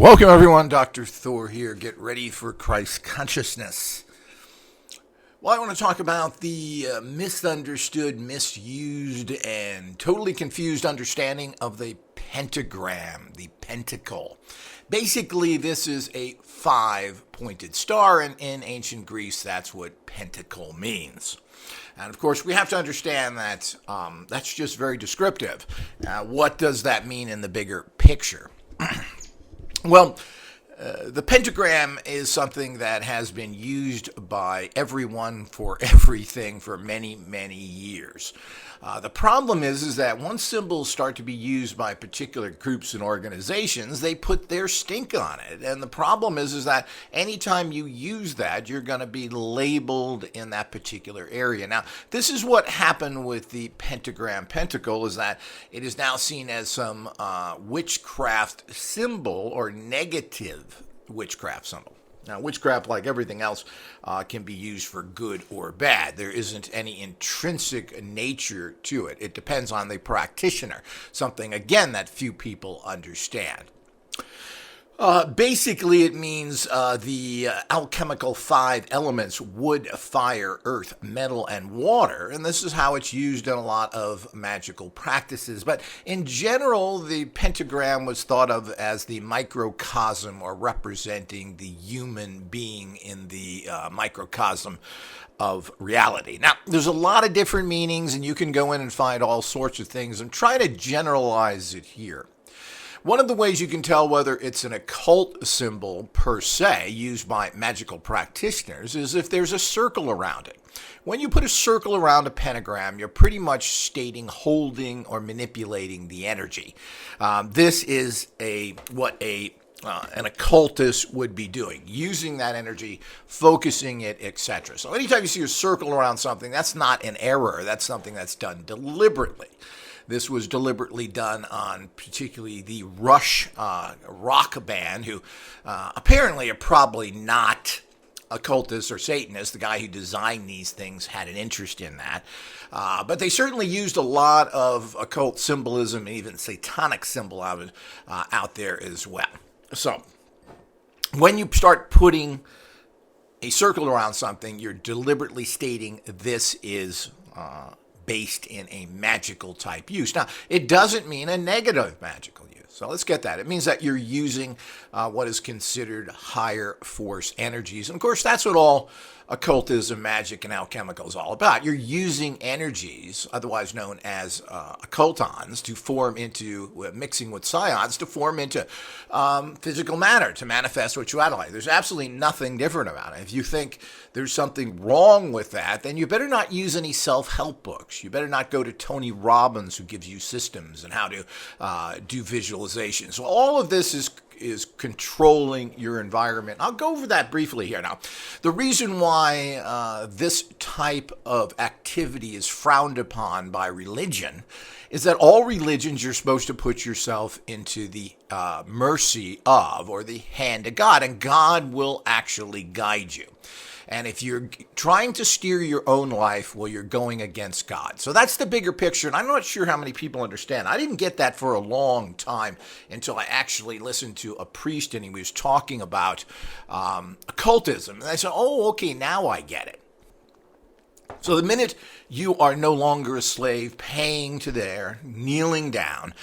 Welcome, everyone. Dr. Thor here. Get ready for Christ consciousness. Well, I want to talk about the misunderstood, misused, and totally confused understanding of the pentagram, the pentacle. Basically, this is a five-pointed star, and in ancient Greece, that's what pentacle means. And of course, we have to understand that that's just very descriptive. What does that mean in the bigger picture? Well, the pentagram is something that has been used by everyone for everything for many, many years. The problem is that once symbols start to be used by particular groups and organizations, they put their stink on it. And the problem is that anytime you use that, you're going to be labeled in that particular area. Now, this is what happened with the pentagram pentacle, is that it is now seen as some witchcraft symbol or negative witchcraft symbol. Now, witchcraft, like everything else, can be used for good or bad. There isn't any intrinsic nature to it. It depends on the practitioner, something, again, that few people understand. Basically, it means the alchemical five elements: wood, fire, earth, metal, and water. And this is how it's used in a lot of magical practices. But in general, the pentagram was thought of as the microcosm, or representing the human being in the microcosm of reality. Now, there's a lot of different meanings, and you can go in and find all sorts of things. I'm trying to generalize it here. One of the ways you can tell whether it's an occult symbol per se used by magical practitioners is if there's a circle around it. When you put a circle around a pentagram, you're pretty much stating, holding, or manipulating the energy. This is what an occultist would be doing, using that energy, focusing it, etc. So anytime you see a circle around something, that's not an error. That's something that's done deliberately. This was deliberately done on particularly the Rush rock band, who apparently are probably not occultists or Satanists. The guy who designed these things had an interest in that. But they certainly used a lot of occult symbolism and even satanic symbol out there as well. So when you start putting a circle around something, you're deliberately stating this is based in a magical type use. Now, it doesn't mean a negative magical use. So let's get that. It means that you're using what is considered higher force energies. And of course, that's what all occultism, magic, and alchemical is all about. You're using energies, otherwise known as occultons, to form into, mixing with psions, to form into physical matter, to manifest what you analyze. There's absolutely nothing different about it. If you think there's something wrong with that, then you better not use any self-help books. You better not go to Tony Robbins, who gives you systems and how to do visualization. So all of this is controlling your environment. I'll go over that briefly here now. The reason why this type of activity is frowned upon by religion is that all religions, you're supposed to put yourself into the mercy of, or the hand of God, and God will actually guide you. And if you're trying to steer your own life, well, you're going against God. So that's the bigger picture, and I'm not sure how many people understand. I didn't get that for a long time until I actually listened to a priest, and he was talking about occultism. And I said, oh, okay, now I get it. So the minute you are no longer a slave, paying to there, kneeling down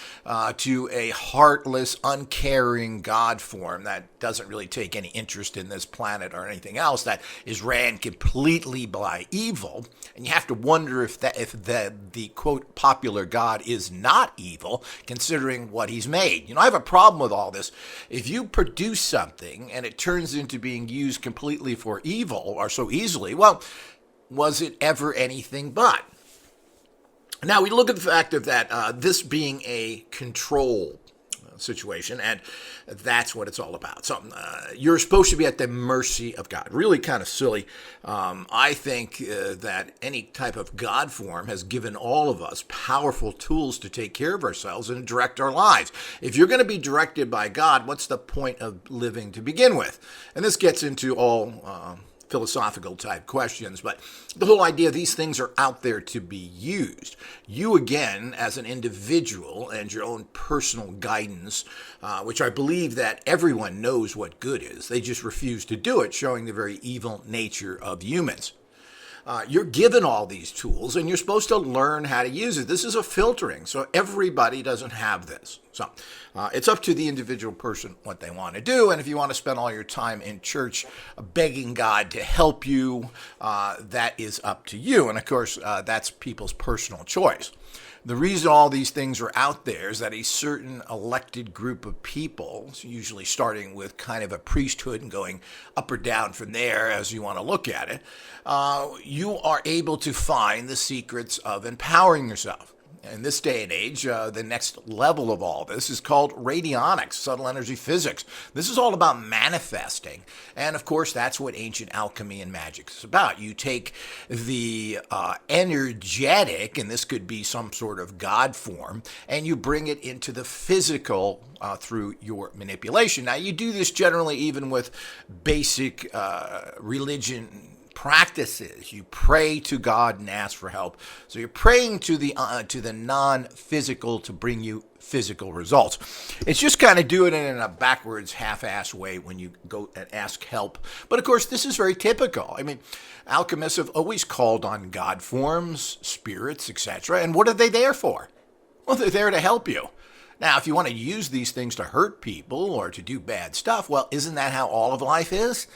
to a heartless, uncaring God form that doesn't really take any interest in this planet or anything else, that is ran completely by evil, and you have to wonder if the quote popular God is not evil, considering what he's made. You know, I have a problem with all this. If you produce something and it turns into being used completely for evil, or so easily, well, was it ever anything but? Now, we look at the fact of that this being a control situation, and that's what it's all about. So you're supposed to be at the mercy of God. Really kind of silly. I think that any type of God form has given all of us powerful tools to take care of ourselves and direct our lives. If you're going to be directed by God, what's the point of living to begin with? And this gets into all philosophical type questions, but the whole idea these things are out there to be used. You, again, as an individual and your own personal guidance, which I believe that everyone knows what good is, they just refuse to do it, showing the very evil nature of humans. You're given all these tools and you're supposed to learn how to use it. This is a filtering, so everybody doesn't have this. So it's up to the individual person what they want to do. And if you want to spend all your time in church begging God to help you, that is up to you. And of course, that's people's personal choice. The reason all these things are out there is that a certain elected group of people, usually starting with kind of a priesthood and going up or down from there as you want to look at it, you are able to find the secrets of empowering yourself. In this day and age, the next level of all this is called radionics, subtle energy physics. This is all about manifesting. And of course, that's what ancient alchemy and magic is about. You take the energetic, and this could be some sort of God form, and you bring it into the physical through your manipulation. Now, you do this generally even with basic religion practices. You pray to God and ask for help. So you're praying to the non-physical to bring you physical results. It's just kind of doing it in a backwards, half-assed way when you go and ask help. But of course, this is very typical. I mean, alchemists have always called on God forms, spirits, etc. And what are they there for? Well, they're there to help you. Now, if you want to use these things to hurt people or to do bad stuff, well, isn't that how all of life is?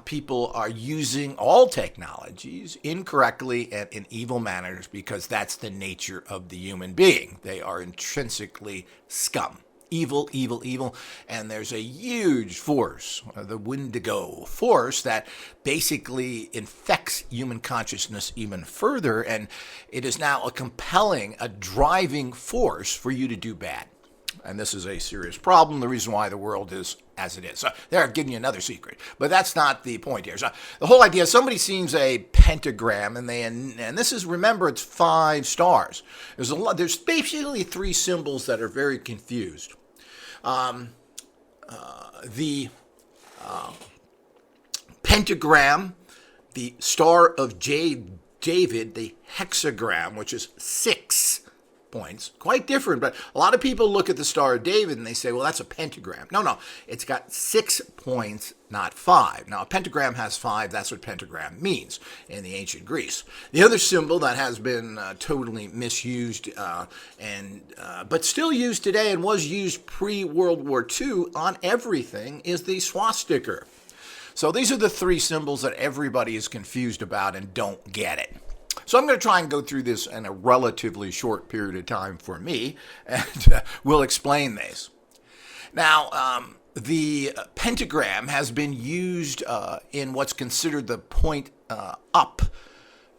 People are using all technologies incorrectly and in evil manners because that's the nature of the human being. They are intrinsically scum. Evil, evil, evil. And there's a huge force, the Wendigo force, that basically infects human consciousness even further. And it is now a driving force for you to do bad. And this is a serious problem, the reason why the world is as it is. So there, I'm giving you another secret. But that's not the point here. So the whole idea, somebody sees a pentagram, and this is, remember, it's 5 stars. There's basically 3 symbols that are very confused. The pentagram, the Star of David, the hexagram, which is 6 points, quite different, but a lot of people look at the Star of David and they say, well, that's a pentagram. No, it's got 6 points, not 5. Now, a pentagram has 5. That's what pentagram means in the ancient Greece. The other symbol that has been totally misused but still used today and was used pre-World War II on everything is the swastika. So these are the 3 symbols that everybody is confused about and don't get it. So I'm going to try and go through this in a relatively short period of time for me, and we'll explain these. Now, the pentagram has been used in what's considered the point up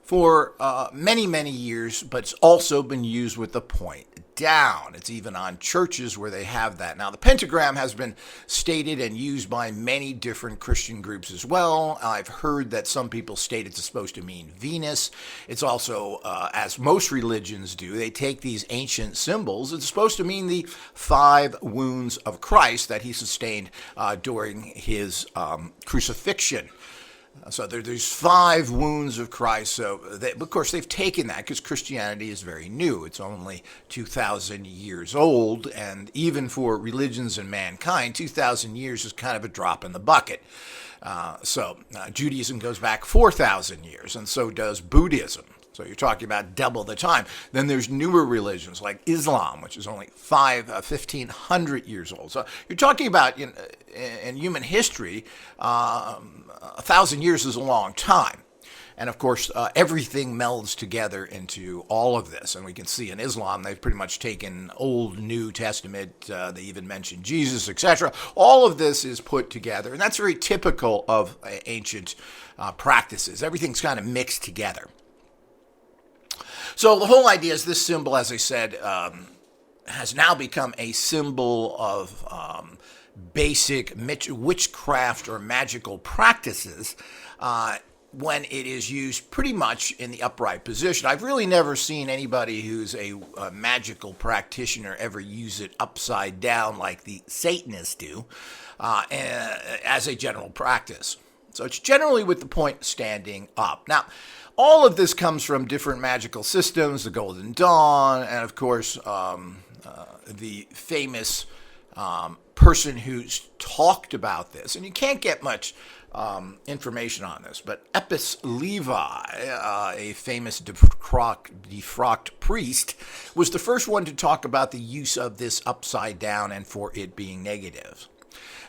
for many, many years, but it's also been used with the point down. It's even on churches where they have that. Now, the pentagram has been stated and used by many different Christian groups as well. I've heard that some people state it's supposed to mean Venus. It's also, as most religions do, they take these ancient symbols. It's supposed to mean the 5 wounds of Christ that he sustained during his crucifixion. So there's 5 wounds of Christ. So, of course, they've taken that because Christianity is very new. It's only 2,000 years old. And even for religions and mankind, 2,000 years is kind of a drop in the bucket. Judaism goes back 4,000 years, and so does Buddhism. So you're talking about double the time. Then there's newer religions like Islam, which is only 1,500 years old. So you're talking about, in human history, 1,000 years is a long time. And of course, everything melds together into all of this. And we can see in Islam, they've pretty much taken Old, New Testament. They even mention Jesus, etc. All of this is put together. And that's very typical of ancient practices. Everything's kind of mixed together. So the whole idea is this symbol, as I said, has now become a symbol of basic witchcraft or magical practices when it is used pretty much in the upright position. I've really never seen anybody who's a magical practitioner ever use it upside down like the Satanists do as a general practice. So it's generally with the point standing up. Now, all of this comes from different magical systems, the Golden Dawn, and of course, the famous person who's talked about this. And you can't get much information on this, but Epis Levi, a famous defrocked priest, was the first one to talk about the use of this upside down and for it being negative.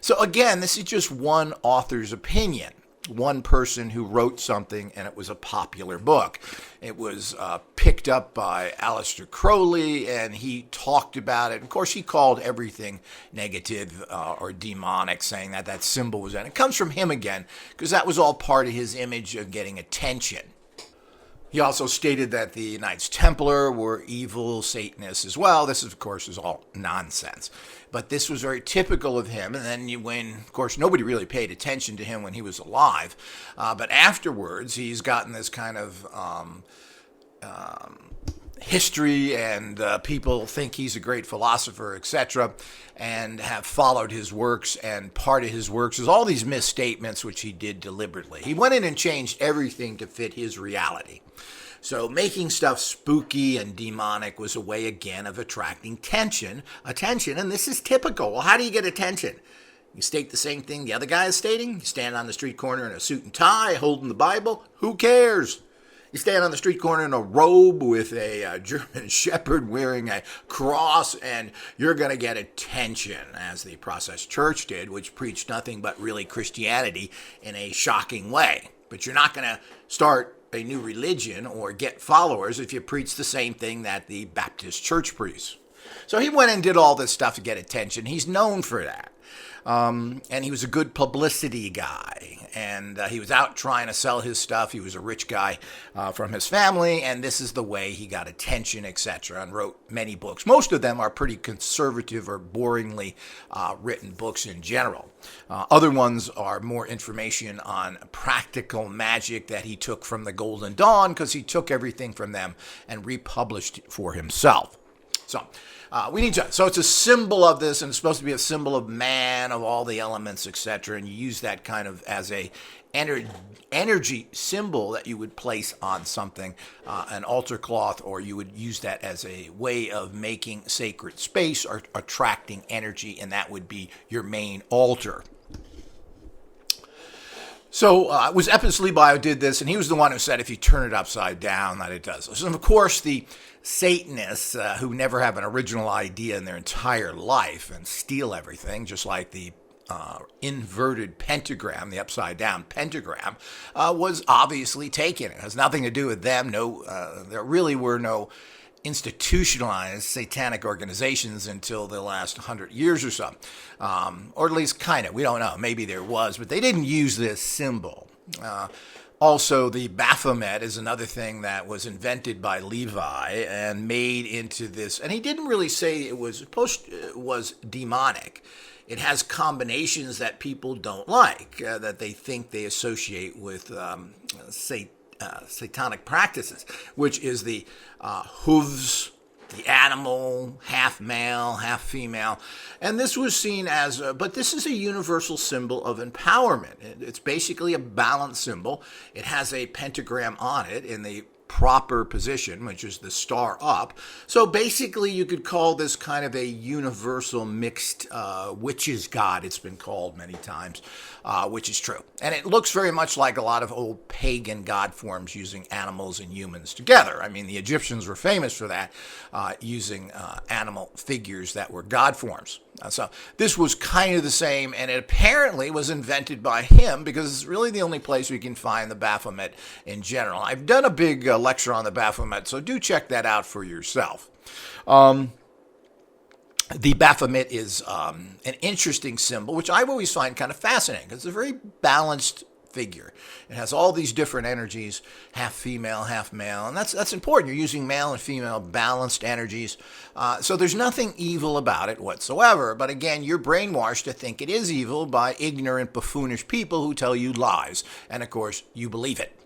So again, this is just one author's opinion. One person who wrote something, and it was a popular book. It was picked up by Aleister Crowley, and he talked about it. Of course, he called everything negative or demonic, saying that that symbol was in. It comes from him again, because that was all part of his image of getting attention. He also stated that the Knights Templar were evil Satanists as well. This, of course, is all nonsense. But this was very typical of him. And then of course, nobody really paid attention to him when he was alive. But afterwards, he's gotten this kind of history, and people think he's a great philosopher, etc., and have followed his works. And part of his works is all these misstatements, which he did deliberately. He went in and changed everything to fit his reality. So making stuff spooky and demonic was a way, again, of attracting attention, and this is typical. Well, how do you get attention? You state the same thing the other guy is stating. You stand on the street corner in a suit and tie, holding the Bible. Who cares? You stand on the street corner in a robe with a German shepherd wearing a cross, and you're going to get attention, as the Process Church did, which preached nothing but really Christianity in a shocking way. But you're not going to start a new religion or get followers if you preach the same thing that the Baptist church preached. So he went and did all this stuff to get attention. He's known for that. And he was a good publicity guy. And he was out trying to sell his stuff. He was a rich guy from his family, and this is the way he got attention, etc., and wrote many books. Most of them are pretty conservative or boringly written books in general. Other ones are more information on practical magic that he took from the Golden Dawn, because he took everything from them and republished it for himself. So we need to. So it's a symbol of this, and it's supposed to be a symbol of man, of all the elements, etc. And you use that kind of as a energy symbol that you would place on something, an altar cloth, or you would use that as a way of making sacred space or attracting energy, and that would be your main altar. So it was Epis Levi who did this, and he was the one who said if you turn it upside down that it does this. And of course, the Satanists who never have an original idea in their entire life and steal everything, just like the inverted pentagram, the upside down pentagram, was obviously taken. It has nothing to do with them. There really were no institutionalized satanic organizations until the last 100 years or so. Or at least kind of. We don't know. Maybe there was, but they didn't use this symbol. Also, the Baphomet is another thing that was invented by Levi and made into this. And he didn't really say it was demonic. It has combinations that people don't like, that they think they associate with satanic practices, which is the hooves, the animal, half male, half female. And this was seen as, but this is a universal symbol of empowerment. It's basically a balance symbol. It has a pentagram on it in the proper position, which is the star up. So basically you could call this kind of a universal mixed witch's god. It's been called many times, which is true. And it looks very much like a lot of old pagan god forms using animals and humans together. I mean, the Egyptians were famous for that, using animal figures that were god forms. So this was kind of the same, and it apparently was invented by him because it's really the only place we can find the Baphomet in general. I've done a big lecture on the Baphomet, so do check that out for yourself. The Baphomet is an interesting symbol, which I always find kind of fascinating because it's a very balanced figure. It has all these different energies, half female, half male, and that's important. You're using male and female balanced energies, so there's nothing evil about it whatsoever. But again, you're brainwashed to think it is evil by ignorant, buffoonish people who tell you lies, and of course, you believe it.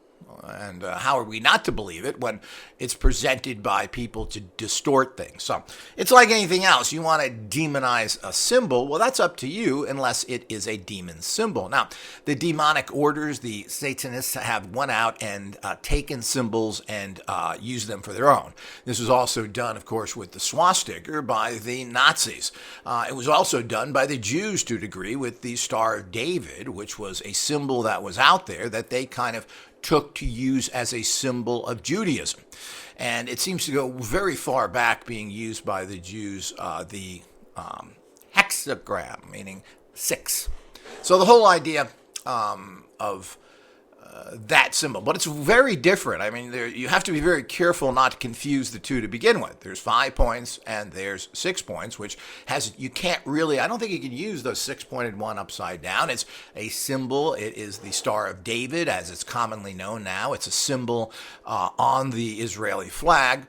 And how are we not to believe it when it's presented by people to distort things? So it's like anything else. You want to demonize a symbol. Well, that's up to you unless it is a demon symbol. Now, the demonic orders, the Satanists, have went out and taken symbols and used them for their own. This was also done, of course, with the swastika by the Nazis. It was also done by the Jews to a degree with the Star of David, which was a symbol that was out there that they kind of took to use as a symbol of Judaism. And it seems to go very far back, being used by the Jews, the hexagram, meaning 6. So the whole idea of that symbol, but it's very different. I mean, you have to be very careful not to confuse the two to begin with. There's 5 points and there's 6 points, which you can't really, I don't think you can use those 6-pointed one upside down. It's a symbol. It is the Star of David, as it's commonly known now. It's a symbol on the Israeli flag.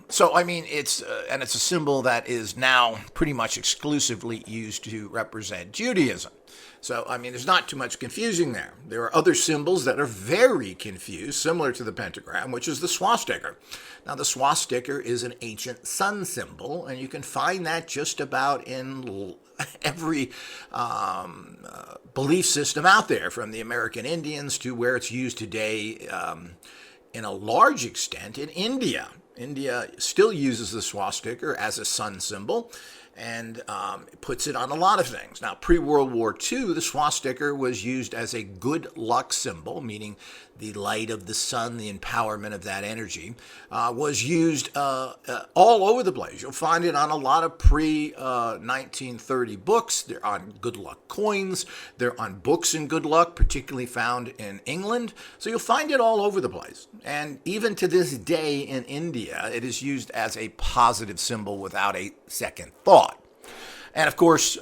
So, I mean, it's a symbol that is now pretty much exclusively used to represent Judaism. So, I mean, there's not too much confusing there. There are other symbols that are very confused, similar to the pentagram, which is the swastika. Now, the swastika is an ancient sun symbol, and you can find that just about in every belief system out there, from the American Indians to where it's used today in a large extent in India. India still uses the swastika as a sun symbol, and puts it on a lot of things. Now, pre-World War II, the swastika was used as a good luck symbol, meaning the light of the sun, the empowerment of that energy, was used all over the place. You'll find it on a lot of pre-1930 books. They're on good luck coins. They're on books in good luck, particularly found in England. So you'll find it all over the place. And even to this day in India, it is used as a positive symbol without a second thought. And of course,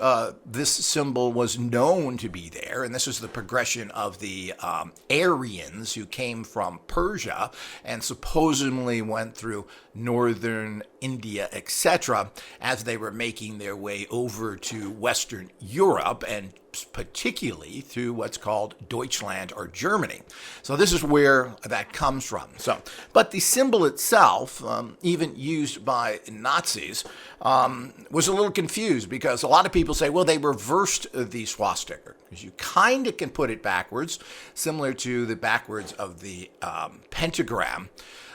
this symbol was known to be there, and this is the progression of the Aryans who came from Persia and supposedly went through northern India, etc., as they were making their way over to Western Europe, and particularly through what's called Deutschland or Germany. So this is where that comes from. But the symbol itself, even used by Nazis, was a little confused, because a lot of people say, well, they reversed the swastika, because you kind of can put it backwards, similar to the backwards of the pentagram.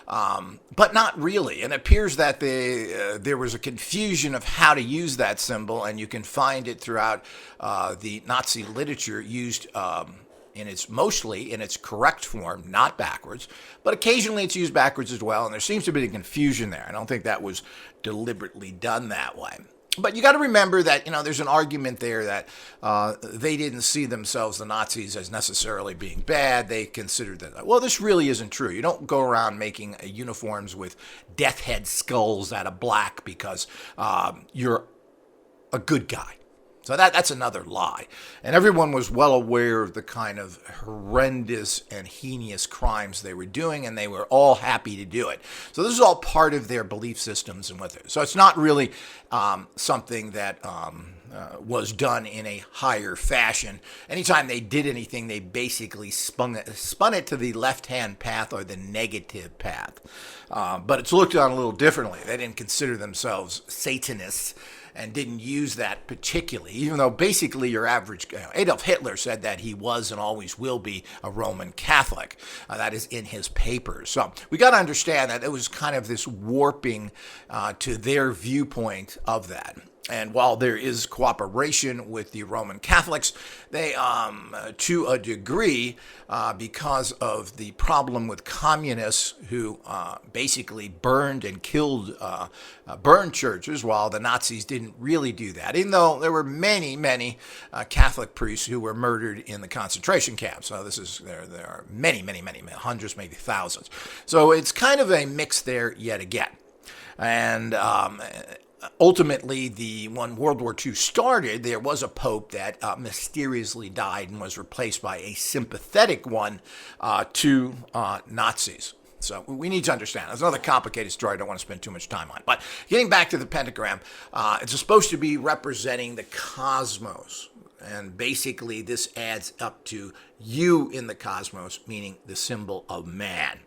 But not really. And it appears that there was a confusion of how to use that symbol, and you can find it throughout the Nazi literature used mostly in its correct form, not backwards. But occasionally it's used backwards as well, and there seems to be a confusion there. I don't think that was deliberately done that way. But you got to remember that, there's an argument there that they didn't see themselves, the Nazis, as necessarily being bad. They considered that, well, this really isn't true. You don't go around making uniforms with death head skulls out of black because you're a good guy. So that's another lie. And everyone was well aware of the kind of horrendous and heinous crimes they were doing, and they were all happy to do it. So this is all part of their belief systems and with it. So it's not really something that was done in a higher fashion. Anytime they did anything, they basically spun it to the left-hand path or the negative path. But it's looked on a little differently. They didn't consider themselves Satanists and didn't use that particularly, even though basically your average, Adolf Hitler said that he was and always will be a Roman Catholic. That is in his papers. So we got to understand that it was kind of this warping to their viewpoint of that. And while there is cooperation with the Roman Catholics, they, to a degree, because of the problem with communists who basically burned and killed, burned churches, while the Nazis didn't really do that, even though there were many, many Catholic priests who were murdered in the concentration camps. So there are many, many, many, hundreds, maybe thousands. So it's kind of a mix there yet again. And ultimately, when World War II started, there was a pope that mysteriously died and was replaced by a sympathetic one to Nazis. So we need to understand. It's another complicated story I don't want to spend too much time on. But getting back to the pentagram, it's supposed to be representing the cosmos. And basically, this adds up to you in the cosmos, meaning the symbol of man.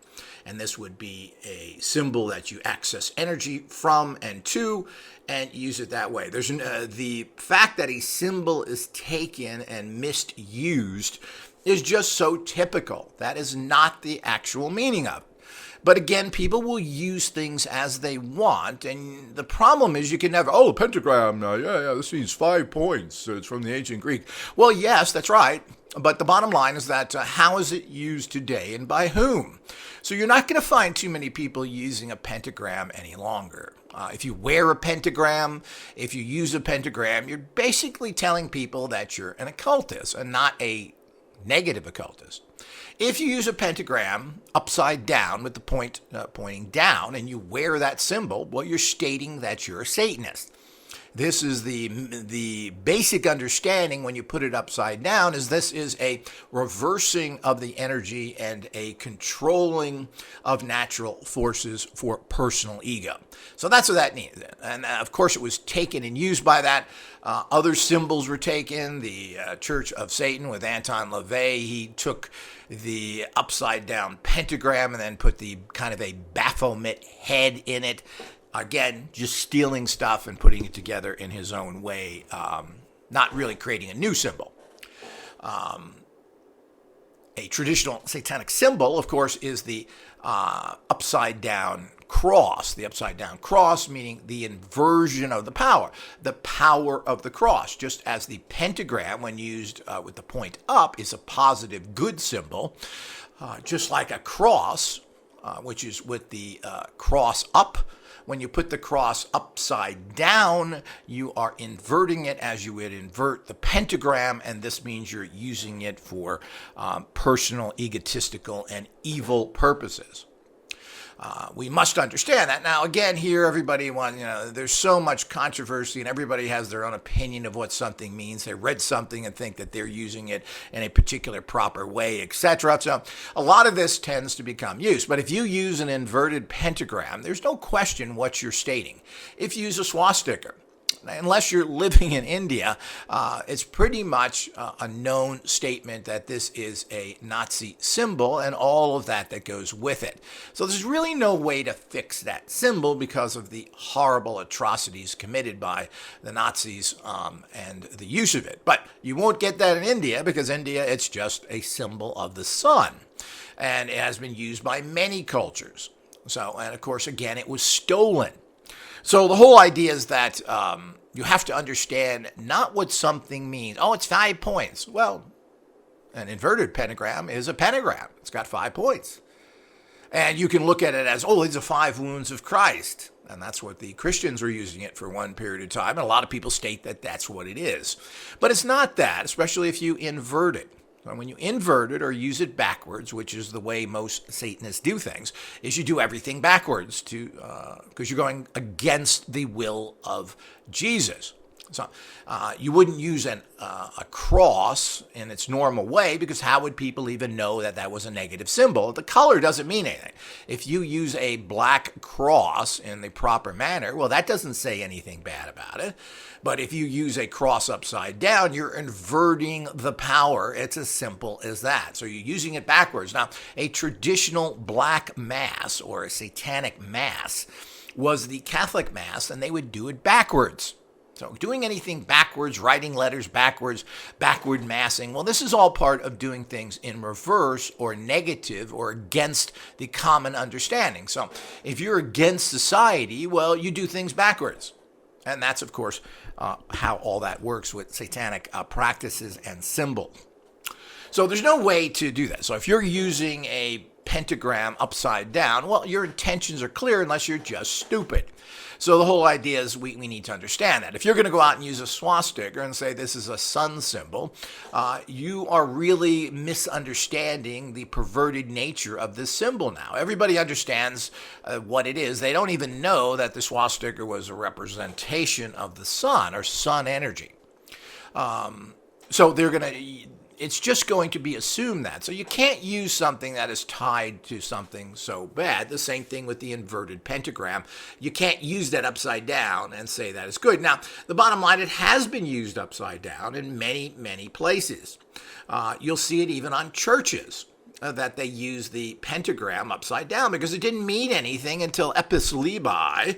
And this would be a symbol that you access energy from and to and use it that way. There's the fact that a symbol is taken and misused is just so typical. That is not the actual meaning of it. But again, people will use things as they want, and the problem is you can never, the pentagram, this means 5 points. It's from the ancient Greek. Well, yes, that's right. But the bottom line is that how is it used today and by whom? So you're not going to find too many people using a pentagram any longer. If you wear a pentagram, if you use a pentagram, you're basically telling people that you're an occultist and not a negative occultist. If you use a pentagram upside down with the point pointing down and you wear that symbol, well, you're stating that you're a Satanist. This is the basic understanding when you put it upside down is this is a reversing of the energy and a controlling of natural forces for personal ego. So that's what that means. And of course it was taken and used by that. Other symbols were taken. The Church of Satan with Anton LaVey, he took the upside down pentagram and then put the kind of a Baphomet head in it. Again, just stealing stuff and putting it together in his own way, not really creating a new symbol. A traditional satanic symbol, of course, is the upside down cross. The upside down cross meaning the inversion of the power of the cross. Just as the pentagram, when used with the point up, is a positive good symbol, just like a cross, which is with the cross up. When you put the cross upside down, you are inverting it as you would invert the pentagram, and this means you're using it for personal, egotistical, and evil purposes. We must understand that. Now, again, here, everybody there's so much controversy and everybody has their own opinion of what something means. They read something and think that they're using it in a particular proper way, etc. So a lot of this tends to become used. But if you use an inverted pentagram, there's no question what you're stating. If you use a swastika, unless you're living in India, it's pretty much a known statement that this is a Nazi symbol and all of that goes with it. So there's really no way to fix that symbol because of the horrible atrocities committed by the Nazis and the use of it. But you won't get that in India because India, it's just a symbol of the sun. And it has been used by many cultures. So, and of course, again, it was stolen. So the whole idea is that you have to understand not what something means. Oh, it's 5 points. Well, an inverted pentagram is a pentagram. It's got 5 points. And you can look at it as, these are 5 wounds of Christ. And that's what the Christians were using it for one period of time. And a lot of people state that that's what it is. But it's not that, especially if you invert it. So when you invert it or use it backwards, which is the way most Satanists do things, is you do everything backwards because you're going against the will of Jesus. So you wouldn't use a cross in its normal way because how would people even know that that was a negative symbol? The color doesn't mean anything. If you use a black cross in the proper manner, well, that doesn't say anything bad about it. But if you use a cross upside down, you're inverting the power. It's as simple as that. So you're using it backwards. Now, a traditional black mass or a satanic mass was the Catholic mass, and they would do it backwards. So doing anything backwards, writing letters backwards, backward massing, well, this is all part of doing things in reverse or negative or against the common understanding. So if you're against society, well, you do things backwards. And that's, of course, how all that works with satanic practices and symbols. So there's no way to do that. So if you're using a pentagram upside down, well, your intentions are clear unless you're just stupid. So the whole idea is we need to understand that. If you're going to go out and use a swastika and say this is a sun symbol, you are really misunderstanding the perverted nature of this symbol now. Everybody understands what it is. They don't even know that the swastika was a representation of the sun or sun energy. So they're going to... it's just going to be assumed that. So you can't use something that is tied to something so bad. The same thing with the inverted pentagram. You can't use that upside down and say that is good. Now, the bottom line, it has been used upside down in many, many places. You'll see it even on churches. That they use the pentagram upside down because it didn't mean anything until Epis Libai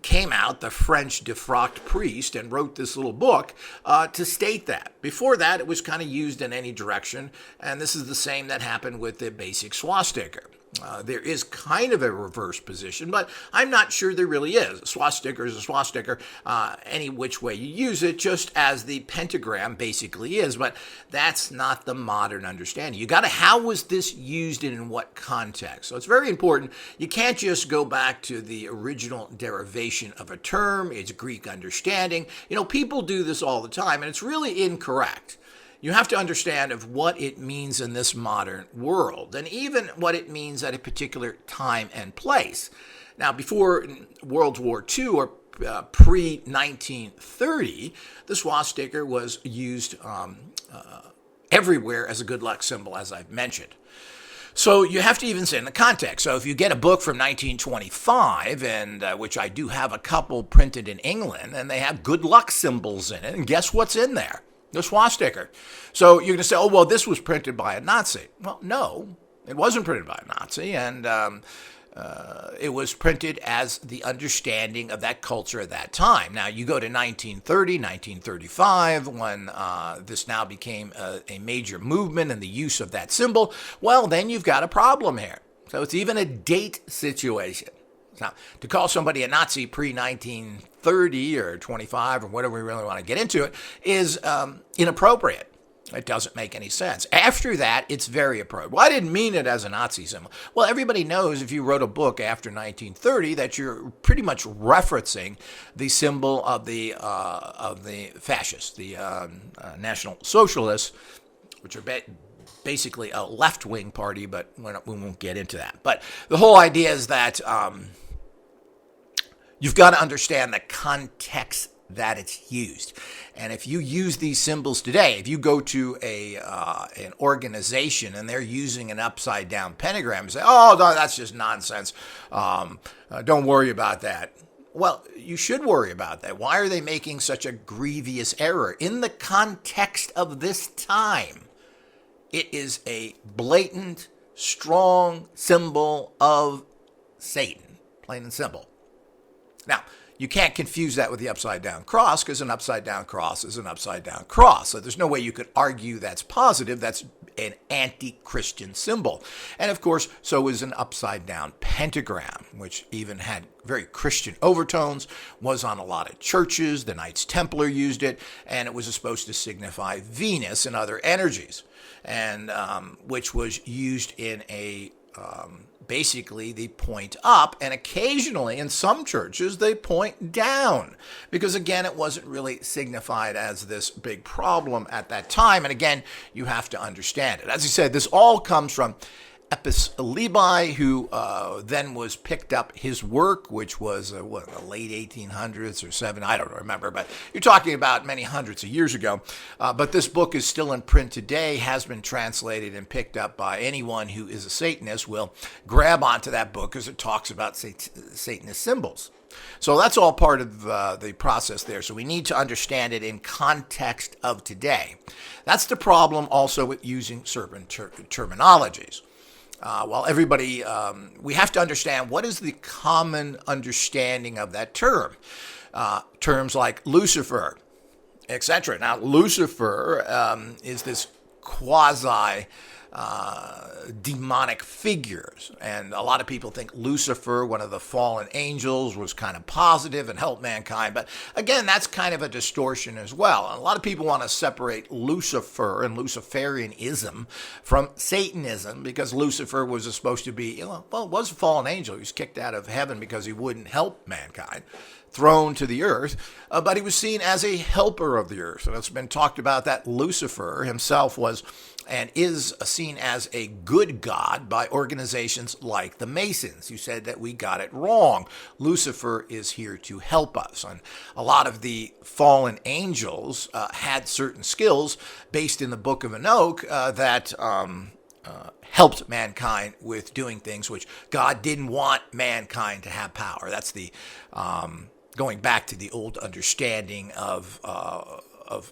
came out, the French defrocked priest, and wrote this little book to state that. Before that, it was kind of used in any direction, and this is the same that happened with the basic swastika. There is kind of a reverse position, but I'm not sure there really is. A swastika is a swastika any which way you use it, just as the pentagram basically is, but that's not the modern understanding. You got to, how was this used and in what context? So it's very important. You can't just go back to the original derivation of a term, its Greek understanding. You know, people do this all the time, and it's really incorrect. You have to understand of what it means in this modern world, and even what it means at a particular time and place. Now, before World War II or pre-1930, the swastika was used everywhere as a good luck symbol, as I've mentioned. So you have to even say in the context. So if you get a book from 1925, and which I do have a couple printed in England, and they have good luck symbols in it, and guess what's in there? The swastika. So you're going to say, oh, well, this was printed by a Nazi. Well, no, it wasn't printed by a Nazi, and it was printed as the understanding of that culture at that time. Now, you go to 1930, 1935, when this now became a major movement and the use of that symbol. Well, then you've got a problem here. So it's even a date situation. Now, to call somebody a Nazi pre-1930 or 25 or whatever we really want to get into it is inappropriate. It doesn't make any sense. After that, it's very appropriate. Well, I didn't mean it as a Nazi symbol. Well, everybody knows if you wrote a book after 1930 that you're pretty much referencing the symbol of the fascists, the National Socialists, which are basically a left-wing party, but we won't get into that. But the whole idea is that you've got to understand the context that it's used. And if you use these symbols today, if you go to an organization and they're using an upside-down pentagram and say, oh, no, that's just nonsense, don't worry about that. Well, you should worry about that. Why are they making such a grievous error? In the context of this time, it is a blatant, strong symbol of Satan, plain and simple. Now, you can't confuse that with the upside-down cross because an upside-down cross is an upside-down cross. So there's no way you could argue that's positive. That's an anti-Christian symbol. And, of course, so is an upside-down pentagram, which even had very Christian overtones, was on a lot of churches. The Knights Templar used it, and it was supposed to signify Venus and other energies, and which was used in a basically they point up, and occasionally in some churches they point down, because again it wasn't really signified as this big problem at that time. And again, you have to understand it. As I said, this all comes from Epis Libai, who then was picked up his work, which was the late 1800s or 7, I don't remember, but you're talking about many hundreds of years ago. But this book is still in print today, has been translated and picked up by anyone who is a Satanist will grab onto that book because it talks about Satanist symbols. So that's all part of the process there. So we need to understand it in context of today. That's the problem also with using certain terminologies. While everybody, we have to understand what is the common understanding of that term. Terms like Lucifer, etc. Now, Lucifer is this quasi demonic figures, and a lot of people think Lucifer, one of the fallen angels, was kind of positive and helped mankind, but again, that's kind of a distortion as well. And a lot of people want to separate Lucifer and Luciferianism from Satanism, because Lucifer was supposed to be, was a fallen angel. He was kicked out of heaven because he wouldn't help mankind. thrown to the earth, but he was seen as a helper of the earth. And it's been talked about that Lucifer himself was and is seen as a good god by organizations like the Masons, who said that we got it wrong. Lucifer is here to help us. And a lot of the fallen angels had certain skills based in the Book of Enoch that helped mankind with doing things which God didn't want mankind to have power. That's the going back to the old understanding of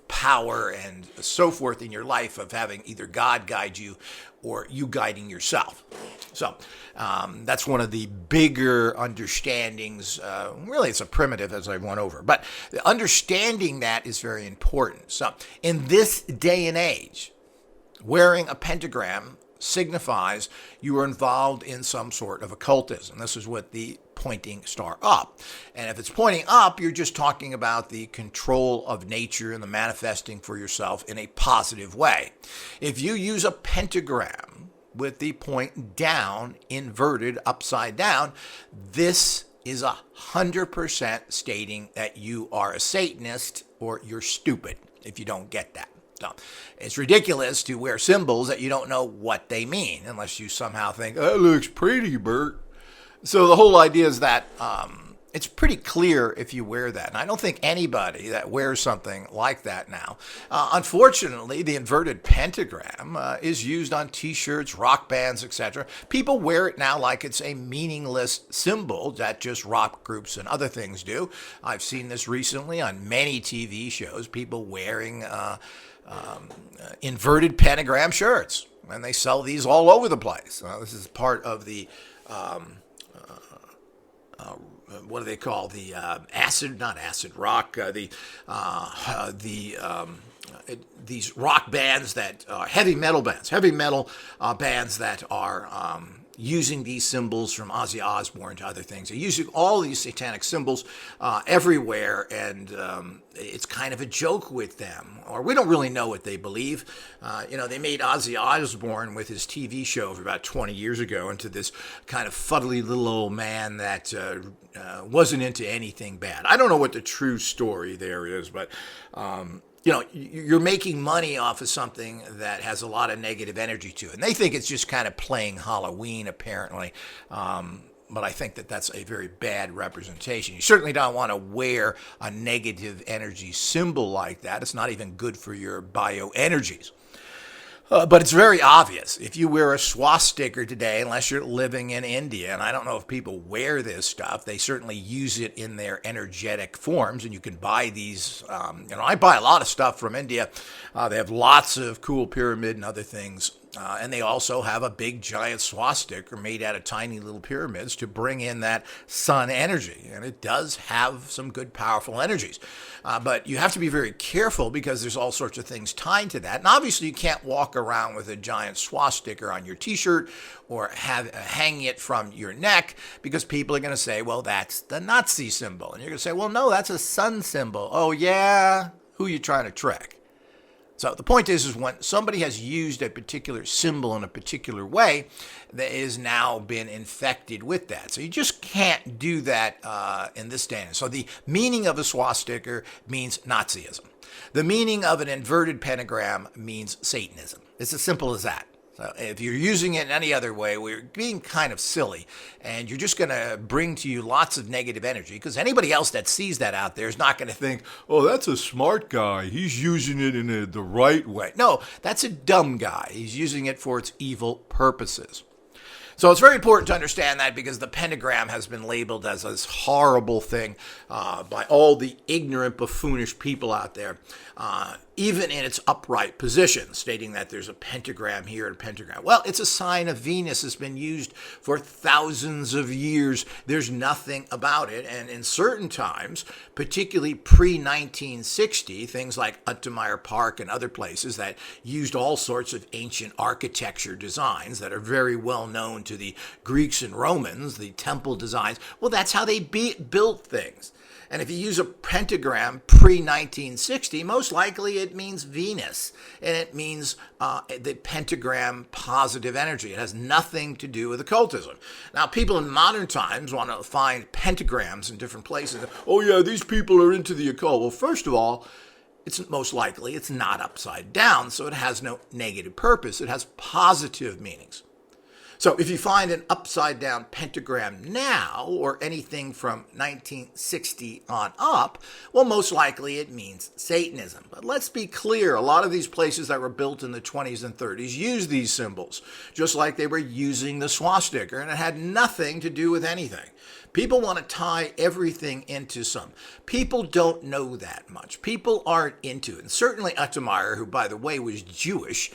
power and so forth in your life, of having either God guide you or you guiding yourself. So that's one of the bigger understandings. Really, it's a primitive, as I went over, but understanding that is very important. So in this day and age, wearing a pentagram signifies you are involved in some sort of occultism. This is what the pointing star up. And if it's pointing up, you're just talking about the control of nature and the manifesting for yourself in a positive way. If you use a pentagram with the point down, inverted, upside down, this is 100% stating that you are a Satanist or you're stupid if you don't get that. So it's ridiculous to wear symbols that you don't know what they mean, unless you somehow think, that looks pretty, Bert. So the whole idea is that it's pretty clear if you wear that. And I don't think anybody that wears something like that now. Unfortunately, the inverted pentagram is used on T-shirts, rock bands, etc. People wear it now like it's a meaningless symbol that just rock groups and other things do. I've seen this recently on many TV shows, people wearing inverted pentagram shirts, and they sell these all over the place. This is part of the what do they call the rock? These rock bands that are heavy metal bands that are using these symbols, from Ozzy Osbourne to other things. They're using all these satanic symbols everywhere, and it's kind of a joke with them. Or we don't really know what they believe. They made Ozzy Osbourne with his TV show for about 20 years ago into this kind of fuddly little old man that wasn't into anything bad. I don't know what the true story there is, but you're making money off of something that has a lot of negative energy to it. And they think it's just kind of playing Halloween, apparently. But I think that that's a very bad representation. You certainly don't want to wear a negative energy symbol like that. It's not even good for your bioenergies. But it's very obvious. If you wear a swastika today, unless you're living in India, and I don't know if people wear this stuff, they certainly use it in their energetic forms, and you can buy these. I buy a lot of stuff from India. They have lots of cool pyramid and other things. And they also have a big giant swastika made out of tiny little pyramids to bring in that sun energy. And it does have some good, powerful energies. But you have to be very careful because there's all sorts of things tied to that. And obviously you can't walk around with a giant swastika on your T-shirt or hang it from your neck, because people are going to say, well, that's the Nazi symbol. And you're going to say, well, no, that's a sun symbol. Oh, yeah? Who are you trying to trick? So the point is when somebody has used a particular symbol in a particular way, that has now been infected with that. So you just can't do that in this day. So the meaning of a swastika means Nazism. The meaning of an inverted pentagram means Satanism. It's as simple as that. So if you're using it in any other way, we're being kind of silly, and you're just going to bring to you lots of negative energy, because anybody else that sees that out there is not going to think, oh, that's a smart guy. He's using it in the right way. No, that's a dumb guy. He's using it for its evil purposes. So it's very important to understand that, because the pentagram has been labeled as this horrible thing by all the ignorant, buffoonish people out there, even in its upright position, stating that there's a pentagram here and a pentagram. Well, it's a sign of Venus. It's been used for thousands of years. There's nothing about it. And in certain times, particularly pre-1960, things like Untermeyer Park and other places that used all sorts of ancient architecture designs that are very well known to the Greeks and Romans, the temple designs. Well, that's how they built things. And if you use a pentagram pre-1960, most likely it means Venus, and it means the pentagram positive energy. It has nothing to do with occultism. Now, people in modern times want to find pentagrams in different places. Oh yeah, these people are into the occult. Well, first of all, it's most likely it's not upside down, so it has no negative purpose. It has positive meanings. So if you find an upside down pentagram now, or anything from 1960 on up, well, most likely it means Satanism. But let's be clear, a lot of these places that were built in the 20s and 30s used these symbols, just like they were using the swastika, and it had nothing to do with anything. People want to tie everything into some. People don't know that much. People aren't into it. And certainly Untermeyer, who, by the way, was Jewish,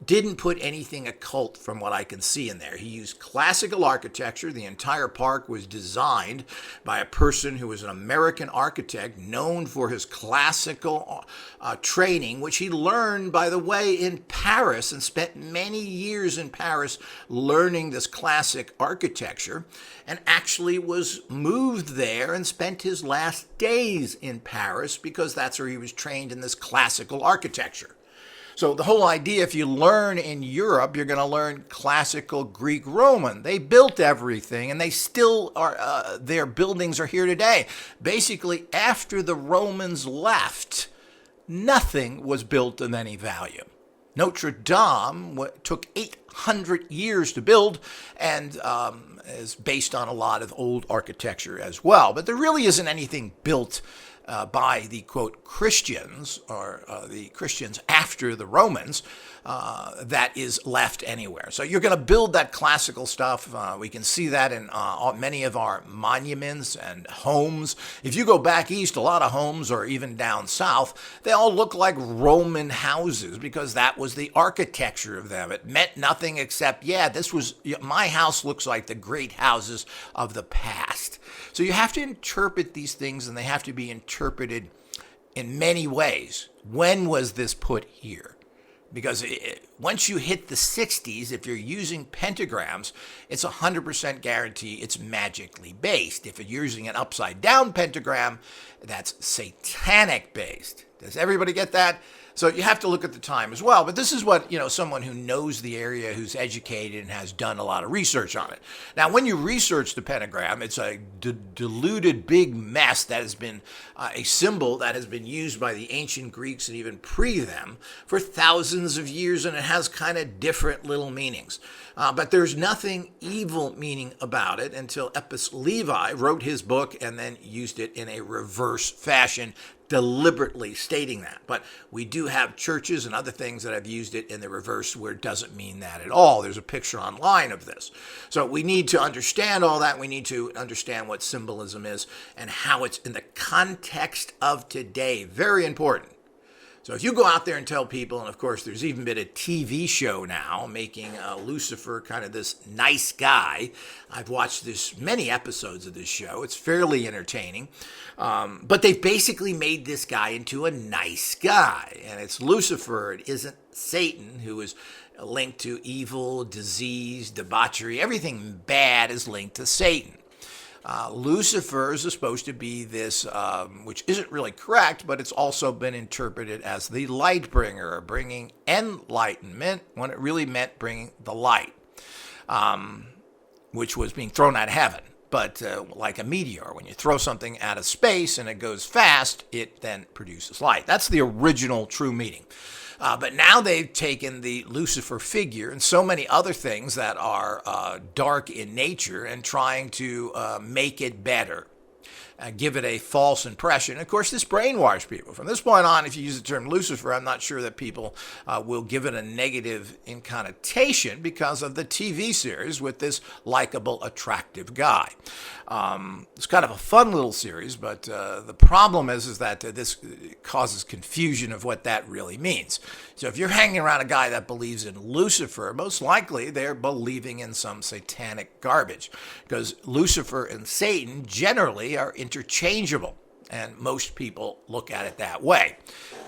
didn't put anything occult from what I can see in there. He used classical architecture. The entire park was designed by a person who was an American architect known for his classical training, which he learned, by the way, in Paris, and spent many years in Paris learning this classic architecture, and actually was moved there and spent his last days in Paris because that's where he was trained in this classical architecture. So the whole idea, if you learn in Europe, you're going to learn classical Greek Roman. They built everything, and they still are. Their buildings are here today. Basically, after the Romans left, nothing was built of any value. Notre Dame took 800 years to build, and is based on a lot of old architecture as well. But there really isn't anything built by the, quote, Christians, or the Christians after the Romans, that is left anywhere. So you're going to build that classical stuff. We can see that in many of our monuments and homes. If you go back east, a lot of homes, or even down south, they all look like Roman houses because that was the architecture of them. It meant nothing except, yeah, my house looks like the great houses of the past. So you have to interpret these things, and they have to be interpreted in many ways. When was this put here? Because once you hit the 60s, if you're using pentagrams, it's 100% guarantee it's magically based. If you're using an upside down pentagram, that's satanic based. Does everybody get that? So you have to look at the time as well. But this is what, someone who knows the area, who's educated and has done a lot of research on it. Now, when you research the pentagram, it's a diluted big mess that has been a symbol that has been used by the ancient Greeks and even pre them for thousands of years, and it has kind of different little meanings. But there's nothing evil meaning about it until Epis Levi wrote his book and then used it in a reverse fashion, deliberately stating that. But we do have churches and other things that have used it in the reverse where it doesn't mean that at all. There's a picture online of this. So we need to understand all that. We need to understand what symbolism is and how it's in the context of today. Very important. So if you go out there and tell people, and of course there's even been a TV show now making Lucifer kind of this nice guy. I've watched many episodes of this show. It's fairly entertaining. But they've basically made this guy into a nice guy. And it's Lucifer. It isn't Satan, who is linked to evil, disease, debauchery. Everything bad is linked to Satan. Lucifer is supposed to be this, which isn't really correct, but it's also been interpreted as the light bringer, bringing enlightenment when it really meant bringing the light, which was being thrown out of heaven. But like a meteor, when you throw something out of space and it goes fast, it then produces light. That's the original true meaning. But now they've taken the Lucifer figure and so many other things that are dark in nature and trying to make it better, give it a false impression. Of course, this brainwashed people. From this point on, if you use the term Lucifer, I'm not sure that people will give it a negative connotation because of the TV series with this likable, attractive guy. It's kind of a fun little series, but the problem is that this causes confusion of what that really means. So if you're hanging around a guy that believes in Lucifer, most likely they're believing in some satanic garbage, because Lucifer and Satan generally are interchangeable. And most people look at it that way.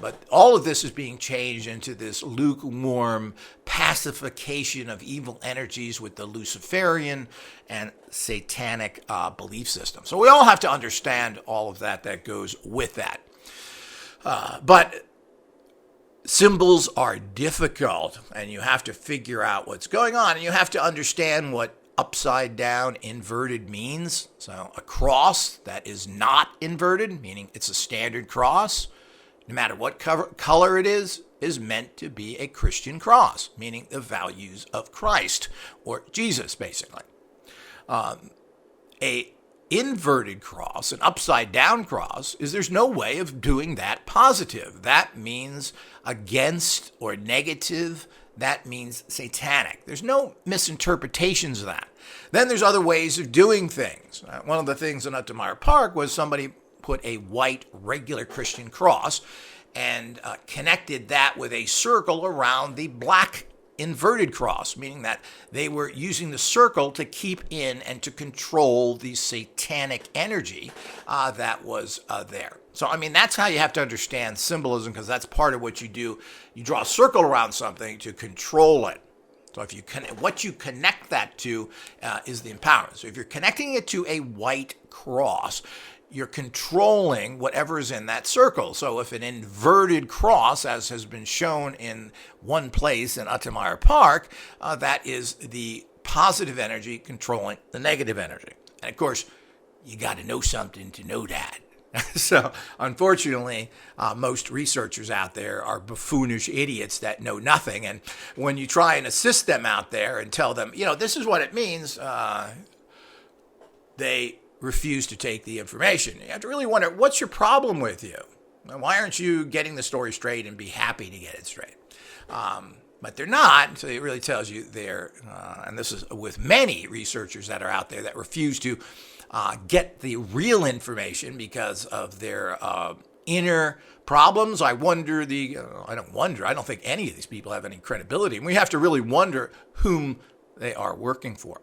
But all of this is being changed into this lukewarm pacification of evil energies with the Luciferian and satanic belief system. So we all have to understand all of that goes with that. But symbols are difficult, and you have to figure out what's going on, and you have to understand what upside down inverted means. So a cross that is not inverted, meaning it's a standard cross, no matter what color it is meant to be a Christian cross, meaning the values of Christ or Jesus, basically. A inverted cross, an upside down cross, there's no way of doing that positive. That means against or negative. That means satanic. There's no misinterpretations of that. Then there's other ways of doing things. One of the things in Uttermeyer Park was somebody put a white regular Christian cross and connected that with a circle around the black inverted cross, meaning that they were using the circle to keep in and to control the satanic energy that was there. So, I mean, that's how you have to understand symbolism, because that's part of what you do. You draw a circle around something to control it. So if you what you connect that to is the empowerment. So if you're connecting it to a white cross, you're controlling whatever is in that circle. So if an inverted cross, as has been shown in one place in Uttermeyer Park, that is the positive energy controlling the negative energy. And of course, you got to know something to know that. So, unfortunately, most researchers out there are buffoonish idiots that know nothing. And when you try and assist them out there and tell them, this is what it means, they refuse to take the information. You have to really wonder, what's your problem with you? Why aren't you getting the story straight and be happy to get it straight? But they're not, so it really tells you they're, and this is with many researchers that are out there that refuse to get the real information because of their inner problems. I don't think any of these people have any credibility. And we have to really wonder whom they are working for.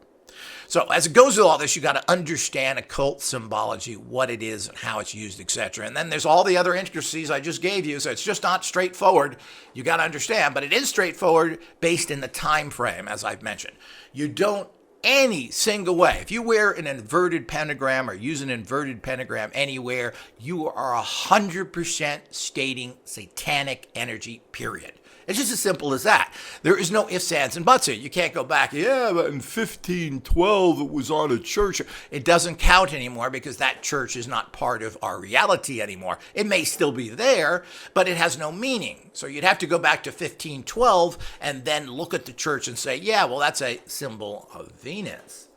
So as it goes with all this, you got to understand occult symbology, what it is and how it's used, etc. And then there's all the other intricacies I just gave you. So it's just not straightforward. You got to understand, but it is straightforward based in the time frame, as I've mentioned. You don't any single way. If you wear an inverted pentagram or use an inverted pentagram anywhere, you are 100% stating satanic energy, period. It's just as simple as that. There is no ifs, ands, and buts here. You can't go back, but in 1512 it was on a church. It doesn't count anymore because that church is not part of our reality anymore. It may still be there, but it has no meaning. So you'd have to go back to 1512 and then look at the church and say, that's a symbol of Venus.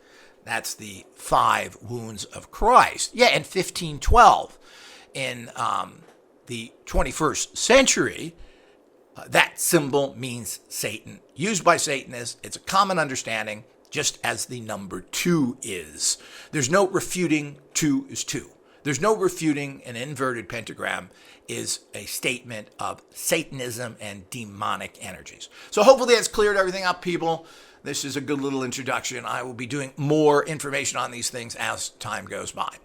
That's the 5 wounds of Christ. In 1512. In the 21st century, that symbol means Satan. Used by Satanists, it's a common understanding, just as the number 2 is. There's no refuting 2 is 2. There's no refuting an inverted pentagram is a statement of Satanism and demonic energies. So hopefully that's cleared everything up, people. This is a good little introduction. I will be doing more information on these things as time goes by.